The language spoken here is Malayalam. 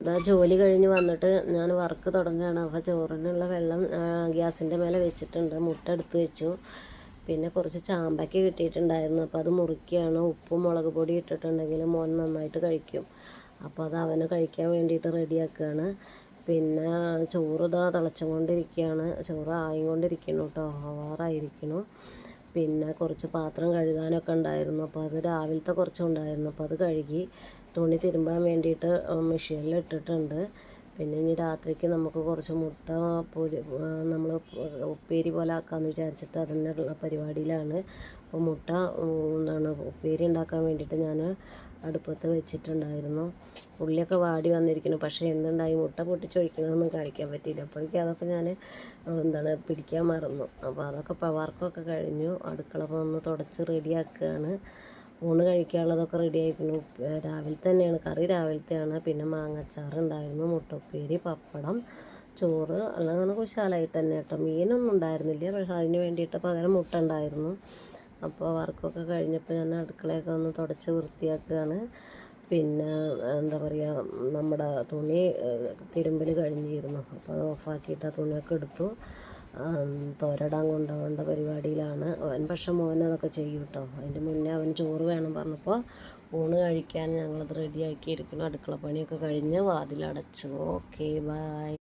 ഇതാ ജോലി കഴിഞ്ഞ് വന്നിട്ട് ഞാൻ വർക്ക് തുടങ്ങുകയാണ്. അപ്പോൾ ചോറിനുള്ള വെള്ളം ഗ്യാസിൻ്റെ മേലെ വെച്ചിട്ടുണ്ട്. മുട്ട എടുത്ത് വെച്ചു. പിന്നെ കുറച്ച് ചാമ്പയ്ക്ക കിട്ടിയിട്ടുണ്ടായിരുന്നു. അപ്പോൾ അത് മുറിക്കുകയാണ്. ഉപ്പും മുളക് പൊടി ഇട്ടിട്ടുണ്ടെങ്കിൽ മോൻ നന്നായിട്ട് കഴിക്കും. അപ്പോൾ അത് അവന് കഴിക്കാൻ വേണ്ടിയിട്ട് റെഡിയാക്കുകയാണ്. പിന്നെ ചോറ് ഇതാ തിളച്ചുകൊണ്ടിരിക്കുകയാണ്. ചോറ് ആയിക്കൊണ്ടിരിക്കുന്നു കേട്ടോ, ആവാറായിരിക്കുന്നു. പിന്നെ കുറച്ച് പാത്രം കഴുകാനൊക്കെ ഉണ്ടായിരുന്നു. അപ്പോൾ അത് രാവിലത്തെ കുറച്ചുണ്ടായിരുന്നു. അപ്പോൾ അത് കഴുകി തുണി തിരുമ്പാൻ വേണ്ടിയിട്ട് മെഷീനിൽ ഇട്ടിട്ടുണ്ട്. പിന്നെ ഇനി രാത്രിക്ക് നമുക്ക് കുറച്ച് മുട്ട നമ്മൾ ഉപ്പേരി പോലെ ആക്കാമെന്ന് വിചാരിച്ചിട്ട് അതിനുള്ള പരിപാടിയിലാണ്. അപ്പോൾ മുട്ട ഉപ്പേരി ഉണ്ടാക്കാൻ വേണ്ടിയിട്ട് ഞാൻ അടുപ്പത്ത് വെച്ചിട്ടുണ്ടായിരുന്നു. ഉള്ളിയൊക്കെ വാടി വന്നിരിക്കുന്നു. പക്ഷേ എന്തുണ്ടായി, മുട്ട പൊട്ടിച്ചൊഴിക്കുന്നതൊന്നും കാണിക്കാൻ പറ്റിയില്ല. അപ്പോഴേക്കും അതൊക്കെ ഞാൻ പിടിക്കാൻ മറന്നു. അപ്പോൾ അതൊക്കെ വർക്കൊക്കെ കഴിഞ്ഞു. അടുക്കള ഒന്ന് തുടച്ച് റെഡിയാക്കുകയാണ്. ഊണ് കഴിക്കാനുള്ളതൊക്കെ റെഡി ആയിരിക്കുന്നു. രാവിലെ തന്നെയാണ് കറി, രാവിലത്തെയാണ്. പിന്നെ മാങ്ങച്ചാറുണ്ടായിരുന്നു, മുട്ട ഉപ്പേരി, പപ്പടം, ചോറ് എല്ലാം അങ്ങനെ കുശാലായിട്ട് തന്നെ കേട്ടോ. മീനൊന്നും ഉണ്ടായിരുന്നില്ല, പക്ഷേ അതിന് വേണ്ടിയിട്ട് പകരം മുട്ട ഉണ്ടായിരുന്നു. അപ്പോൾ വർക്കൊക്കെ കഴിഞ്ഞപ്പോൾ ഞാൻ അടുക്കളയൊക്കെ ഒന്ന് തുടച്ച് വൃത്തിയാക്കുകയാണ്. പിന്നെ എന്താ പറയുക, നമ്മുടെ തുണി തിരുമ്പൽ കഴിഞ്ഞിരുന്നു. അപ്പോൾ അത് ഓഫാക്കിയിട്ട് ആ തുണിയൊക്കെ എടുത്തു. തോരടാൻ കൊണ്ടുപോകേണ്ട പരിപാടിയിലാണ് അവൻ. പക്ഷെ മോൻ അതൊക്കെ ചെയ്യും കേട്ടോ. അതിൻ്റെ മുന്നേ അവൻ ചോറ് വേണം പറഞ്ഞപ്പോൾ ഊണ് കഴിക്കാൻ ഞങ്ങളത് റെഡിയാക്കിയിരിക്കുന്നു. അടുക്കള പണിയൊക്കെ കഴിഞ്ഞ് വാതിലടച്ചു. Okay, by.